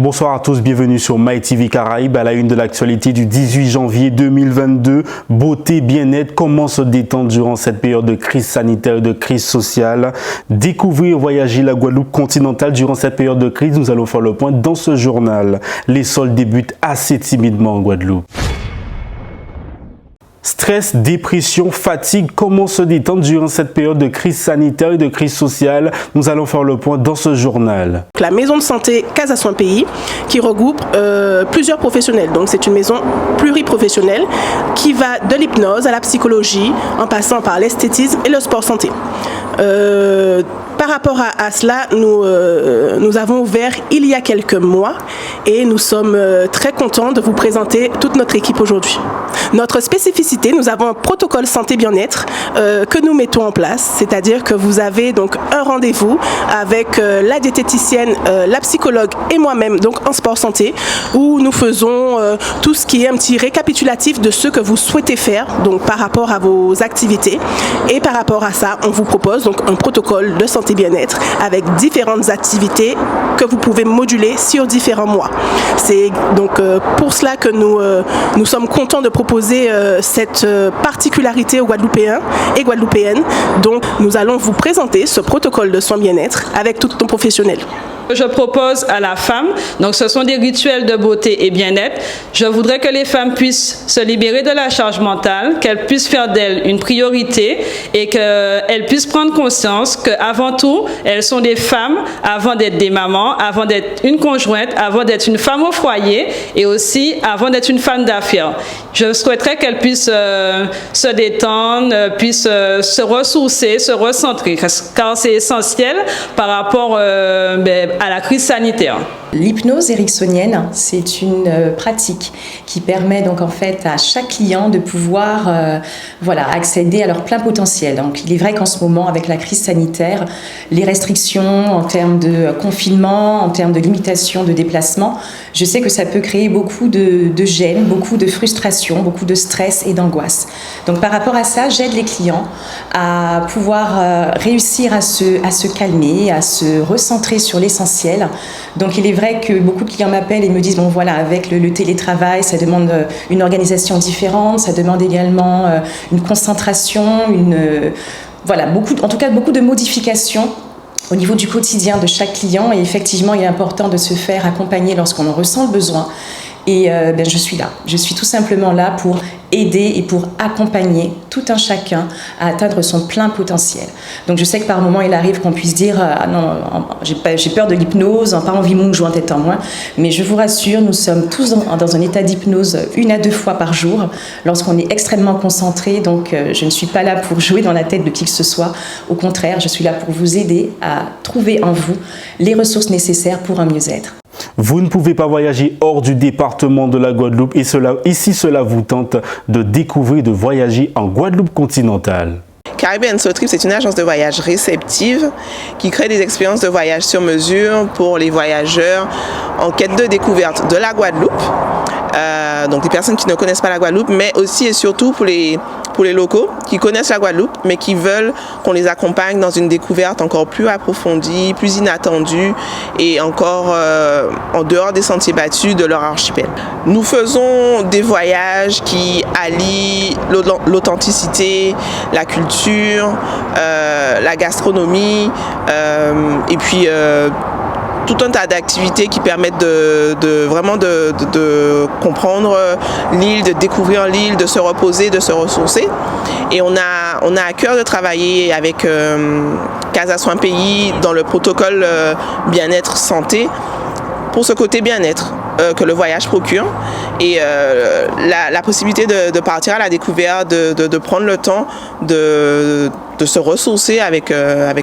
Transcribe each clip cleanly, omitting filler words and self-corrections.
Bonsoir à tous, bienvenue sur MyTV Caraïbes. À la une de l'actualité du 18 janvier 2022, beauté, bien-être, comment se détendre durant cette période de crise sanitaire et de crise sociale. Découvrir, voyager la Guadeloupe continentale durant cette période de crise, nous allons faire le point dans ce journal. Les soldes débutent assez timidement en Guadeloupe. Stress, dépression, fatigue, comment se détendre durant cette période de crise sanitaire et de crise sociale? Nous allons faire le point dans ce journal. La maison de santé Casa Soin Pays qui regroupe plusieurs professionnels. Donc c'est une maison pluriprofessionnelle qui va de l'hypnose à la psychologie en passant par l'esthétisme et le sport santé. Par rapport à cela, nous avons ouvert il y a quelques mois et nous sommes très contents de vous présenter toute notre équipe aujourd'hui. Notre spécificité, nous avons un protocole santé-bien-être que nous mettons en place, c'est-à-dire que vous avez donc un rendez-vous avec la diététicienne, la psychologue et moi-même, donc en sport santé, où nous faisons tout ce qui est un petit récapitulatif de ce que vous souhaitez faire, donc par rapport à vos activités. Et par rapport à ça, on vous propose donc un protocole de santé bien-être avec différentes activités que vous pouvez moduler sur différents mois. C'est donc pour cela que nous sommes contents de proposer cette particularité aux Guadeloupéens et Guadeloupéennes. Donc nous allons vous présenter ce protocole de soins bien-être avec tous nos professionnels. Je propose à la femme, donc ce sont des rituels de beauté et bien-être. Je voudrais que les femmes puissent se libérer de la charge mentale, qu'elles puissent faire d'elles une priorité et qu'elles puissent prendre conscience qu'avant tout, elles sont des femmes avant d'être des mamans, avant d'être une conjointe, avant d'être une femme au foyer et aussi avant d'être une femme d'affaires. Je souhaiterais qu'elles puissent se détendre, puissent se ressourcer, se recentrer, car c'est essentiel par rapport à la crise sanitaire. L'hypnose ericksonienne, c'est une pratique qui permet donc en fait à chaque client de pouvoir accéder à leur plein potentiel. Donc il est vrai qu'en ce moment avec la crise sanitaire, les restrictions en termes de confinement, en termes de limitation de déplacement, je sais que ça peut créer beaucoup de gêne, beaucoup de frustration, beaucoup de stress et d'angoisse. Donc par rapport à ça, j'aide les clients à pouvoir réussir à se calmer, à se recentrer sur l'essentiel. Donc il est vrai que beaucoup de clients m'appellent et me disent bon voilà, avec le télétravail, ça demande une organisation différente, ça demande également une concentration, beaucoup de modifications au niveau du quotidien de chaque client. Et effectivement, il est important de se faire accompagner lorsqu'on en ressent le besoin. Et je suis là. Je suis tout simplement là pour aider et pour accompagner tout un chacun à atteindre son plein potentiel. Donc je sais que par moment il arrive qu'on puisse dire ah non, j'ai peur de l'hypnose, pas envie mon joint est en moins. Mais je vous rassure, nous sommes tous dans un état d'hypnose 1 à 2 fois par jour lorsqu'on est extrêmement concentré. Donc je ne suis pas là pour jouer dans la tête de qui que ce soit. Au contraire, je suis là pour vous aider à trouver en vous les ressources nécessaires pour un mieux-être. Vous ne pouvez pas voyager hors du département de la Guadeloupe et si cela vous tente de découvrir, de voyager en Guadeloupe continentale. Caribbean Soul Trip, c'est une agence de voyage réceptive qui crée des expériences de voyage sur mesure pour les voyageurs en quête de découverte de la Guadeloupe. Donc des personnes qui ne connaissent pas la Guadeloupe, mais aussi et surtout pour les locaux qui connaissent la Guadeloupe, mais qui veulent qu'on les accompagne dans une découverte encore plus approfondie, plus inattendue et encore en dehors des sentiers battus de leur archipel. Nous faisons des voyages qui allient l'authenticité, la culture, la gastronomie et puis tout un tas d'activités qui permettent vraiment de comprendre l'île, de découvrir l'île, de se reposer, de se ressourcer. Et on a à cœur de travailler avec Casa Soin Pays dans le protocole bien-être santé pour ce côté bien-être que le voyage procure et la possibilité de partir à la découverte, de prendre le temps de se ressourcer avec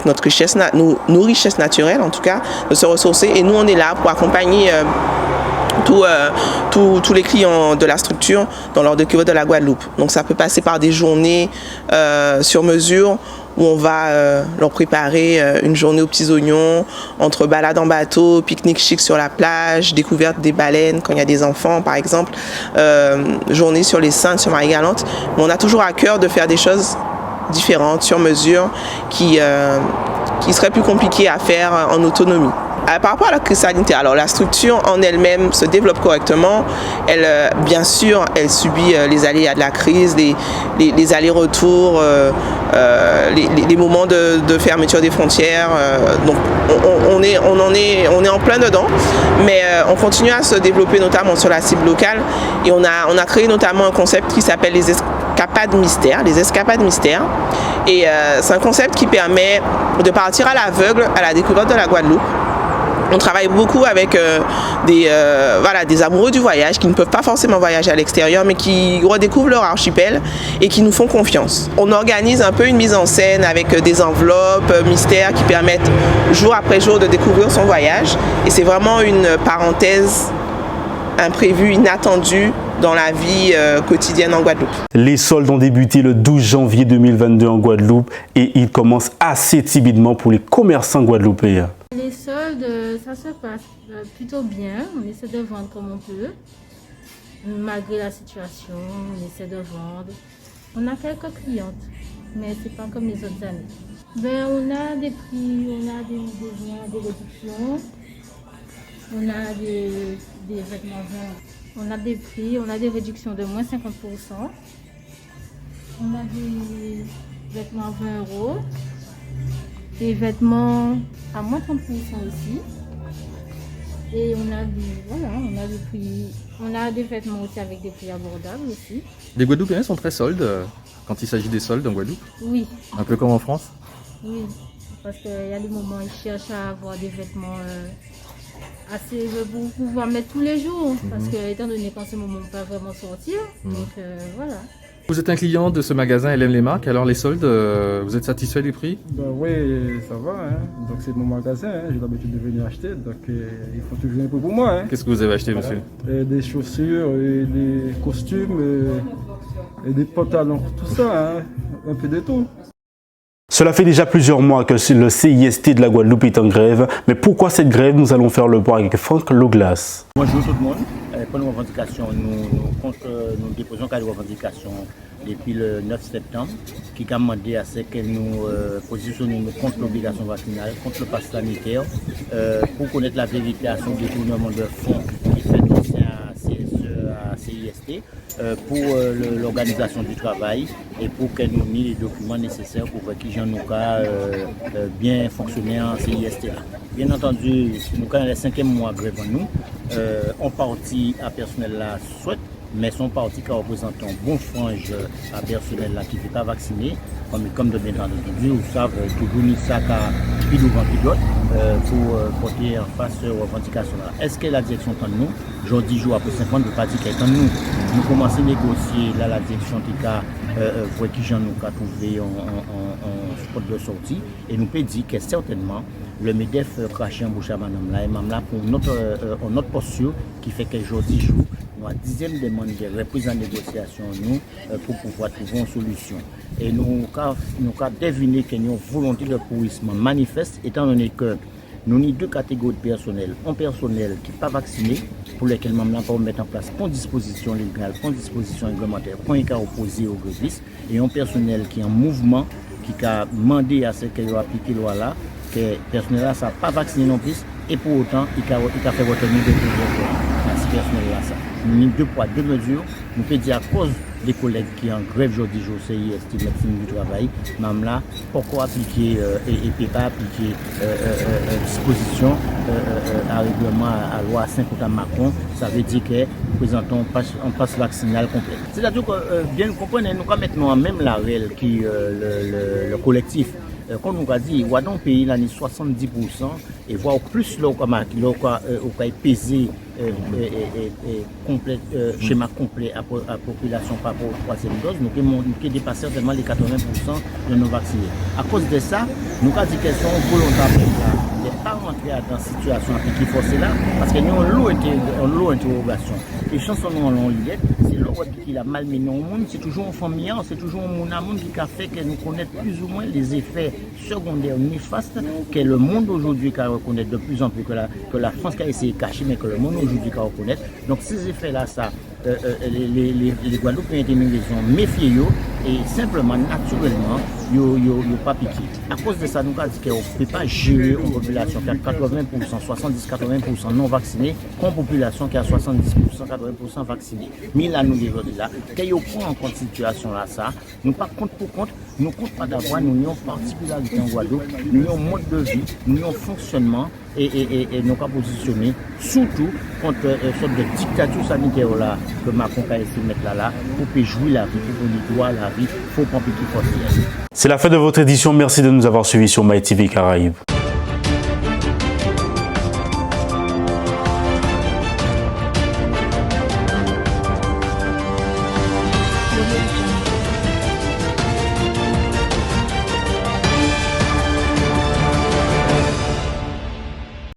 notre richesse, nos richesses naturelles en tout cas, de se ressourcer. Et nous on est là pour accompagner tous les clients de la structure dans leur découverte de la Guadeloupe. Donc ça peut passer par des journées sur mesure où on va leur préparer une journée aux petits oignons, entre balade en bateau, pique-nique chic sur la plage, découverte des baleines quand il y a des enfants par exemple, journée sur les Saintes, sur Marie-Galante. Mais on a toujours à cœur de faire des choses différentes, sur mesure, qui seraient plus compliquées à faire en autonomie. Par rapport à la crise sanitaire, alors la structure en elle-même se développe correctement. Elle, bien sûr, elle subit les aléas de la crise, les allers-retours, les moments de fermeture des frontières. Donc on est en plein dedans, mais on continue à se développer notamment sur la cible locale et on a créé notamment un concept qui s'appelle les escapades mystères. Et c'est un concept qui permet de partir à l'aveugle à la découverte de la Guadeloupe. On travaille beaucoup avec des amoureux du voyage qui ne peuvent pas forcément voyager à l'extérieur mais qui redécouvrent leur archipel et qui nous font confiance. On organise un peu une mise en scène avec des enveloppes mystères qui permettent jour après jour de découvrir son voyage et c'est vraiment une parenthèse imprévue, inattendue dans la vie quotidienne en Guadeloupe. Les soldes ont débuté le 12 janvier 2022 en Guadeloupe et ils commencent assez timidement pour les commerçants guadeloupéens. Les soldes, ça se passe plutôt bien. On essaie de vendre comme on peut. Malgré la situation, on essaie de vendre. On a quelques clientes, mais c'est pas comme les autres années. On a des prix, on a des réductions. On a des vêtements, on a des prix, on a des réductions de moins 50%. On a des vêtements à 20 €, des vêtements à moins 30% aussi. Et on a des prix, on a des vêtements aussi avec des prix abordables aussi. Les Guadeloupéens sont très soldes quand il s'agit des soldes en Guadeloupe. Oui. Un peu comme en France. Oui, parce qu'il y a des moments où ils cherchent à avoir des vêtements assez pour pouvoir mettre tous les jours, parce que étant donné qu'en ce moment on ne peut pas vraiment sortir, donc voilà. Vous êtes un client de ce magasin, elle aime les marques, alors les soldes, vous êtes satisfait du prix? Oui, ça va, hein. Donc c'est mon magasin, hein. J'ai l'habitude de venir acheter, donc il faut toujours un peu pour moi. Hein. Qu'est-ce que vous avez acheté, monsieur? Des chaussures, et des costumes, et des pantalons, tout ça, hein. Un peu de tout. Cela fait déjà plusieurs mois que le CIST de la Guadeloupe est en grève. Mais pourquoi cette grève? Nous allons faire le point avec Franck Louglas. Bonjour tout le monde. Pour nos revendications, nous déposons quelques revendications depuis le 9 septembre qui a demandé à ce que nous positionnions contre l'obligation vaccinale, contre le pass sanitaire, pour connaître la vérité à son détournement de fonds qui fait aussi à CIST, pour l'organisation du travail et pour qu'elle nous ait les documents nécessaires pour que les gens nous bien fonctionner en CIST. Bien entendu, nous avons les 5e mois de grève en nous. On partit à personnel là souhaite, mais son parti qui représente un bon frange à personnel là qui ne fait pas vacciner, comme de bien entendu, vous savez, toujours ni ça qui devant pilote pour porter en face aux revendications là. Est-ce que la direction est en nous? Aujourd'hui, jour après 5 ans, de parti qui est en nous. Nous commençons à négocier là la direction qui a pour qui j'en nous a trouvé en spot de sortie et nous peut dire que certainement le MEDEF craché en bouche à madame là et même là pour notre posture qui fait que aujourd'hui jour nous avons 10e demande de reprise en négociation nous pour pouvoir trouver une solution et nous avons deviné que nous avons volonté de pourrissement manifeste étant donné que nous avons 2 catégories de personnel. Un personnel qui n'est pas vacciné, pour lequel nous avons mettre en place une disposition légale, une disposition réglementaire, pour un cas opposé aux grévistes, et un personnel qui est en mouvement, qui a demandé à ce qu'il ait appliqué la loi là, que le personnel là ne soit pas vacciné non plus, et pour autant, il a fait retenir de ce personnel là. Nous avons 2 poids, 2 mesures. Nous pouvons dire à cause des collègues qui sont en grève aujourd'hui, au CIST, médecine du travail, même là, pourquoi appliquer et ne peut pas appliquer disposition à règlement à loi 5 contre Macron, ça veut dire que nous présentons un passe vaccinal complet. C'est-à-dire que, bien nous comprenons, nous maintenant même la REL qui le collectif. Comme nous avons dit, il y a dans le pays, là, 70% et voire plus là, où pesé schéma complet à la population par rapport aux 3e dose, nous avons dépassé certainement les 80% de nos vaccinés. À cause de ça, nous avons dit qu'elles sont volontaires de ne pas rentrer dans cette situation qui force là, parce que nous avons une lourde interrogation. Les chansons nous en liette, c'est l'autre qui a malmené au monde, c'est toujours un famille, c'est toujours un monde qui a fait que nous connaissons plus ou moins les effets secondaires néfastes que le monde aujourd'hui a reconnaître de plus en plus, que la France a essayé de cacher, mais que le monde aujourd'hui a reconnaître. Donc ces effets-là, ça, les Guadeloupéens étaient une raison méfiée et simplement, naturellement, ils n'ont pas piqué. À cause de ça, nous avons dit qu'on ne peut pas gérer une population qui a 80%, 70-80% non vaccinée, comme une population qui a 70%, 80% vaccinée. Mais là, nous devons là, quand ils prennent en compte cette situation-là, ça, nous pas compte pour compte, nous ne compte pas d'avoir, nous avons une particularité en Guadeloupe, nous avons un mode de vie, nous avons un fonctionnement et nous avons positionné, surtout contre une sorte de dictature sanitaire là, que Macron a essayé de mettre là, pour jouer la vie, pour qu'on doit la vie, il faut pas piquer forcément. C'est la fin de votre édition. Merci de nous avoir suivis sur MyTV Caraïbes.